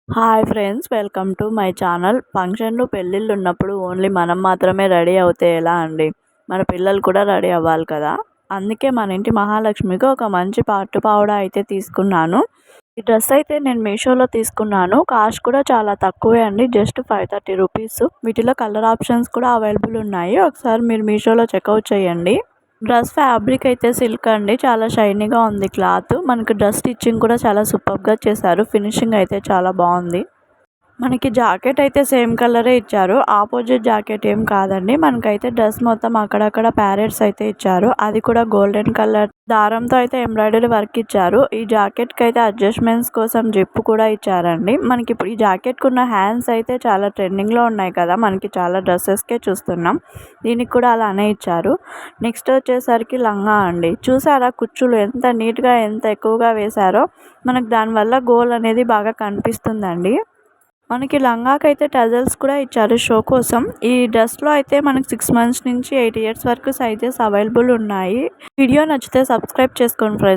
Hi friends, welcome to my channel. ఫంక్షన్లు పెళ్ళిళ్ళు ఉన్నప్పుడు ఓన్లీ మనం మాత్రమే రెడీ అవుతే ఎలా అండి? మన పిల్లలు కూడా రెడీ అవ్వాలి కదా. అందుకే మన ఇంటి మహాలక్ష్మికి ఒక మంచి పట్టు పావడా అయితే తీసుకున్నాను. ఈ డ్రెస్ అయితే నేను మీషోలో తీసుకున్నాను. కాస్ట్ కూడా చాలా తక్కువే అండి, జస్ట్ 530 రూపీస్. వీటిలో కలర్ ఆప్షన్స్ కూడా అవైలబుల్ ఉన్నాయి. ఒకసారి మీరు మీషోలో చెక్అవుట్ చేయండి. డ్రెస్ ఫ్యాబ్రిక్ అయితే సిల్క్ అండి, చాలా షైనీగా ఉంది క్లాత్. మనకి డ్రెస్ స్టిచ్చింగ్ కూడా చాలా సూపర్గా చేశారు. ఫినిషింగ్ అయితే చాలా బాగుంది. మనకి జాకెట్ అయితే సేమ్ కలరే ఇచ్చారు. ఆపోజిట్ జాకెట్ ఏం కాదండి. మనకైతే డ్రెస్ మొత్తం అక్కడక్కడ ప్యారెట్స్ అయితే ఇచ్చారు. అది కూడా గోల్డెన్ కలర్ దారంతో అయితే ఎంబ్రాయిడరీ వర్క్ ఇచ్చారు. ఈ జాకెట్కి అయితే అడ్జస్ట్మెంట్స్ కోసం జిప్ కూడా ఇచ్చారండి. మనకి ఇప్పుడు ఈ జాకెట్కి ఉన్న హ్యాండ్స్ అయితే చాలా ట్రెండింగ్లో ఉన్నాయి కదా, మనకి చాలా డ్రెస్సెస్కే చూస్తున్నాం. దీనికి కూడా అలానే ఇచ్చారు. నెక్స్ట్ వచ్చేసరికి లంగా అండి. చూసారా కుచ్చులు ఎంత నీట్గా ఎంత ఎక్కువగా వేశారో. మనకు దానివల్ల గోల్ అనేది బాగా కనిపిస్తుందండి. మనకి లంగాకైతే టజల్స్ కూడా ఇచ్చారు షో కోసం. ఈ డ్రెస్లో అయితే మనకి 6 months నుంచి 8 years వరకు సైజెస్ అవైలబుల్ ఉన్నాయి. వీడియో నచ్చితే సబ్స్క్రైబ్ చేసుకోండి ఫ్రెండ్స్.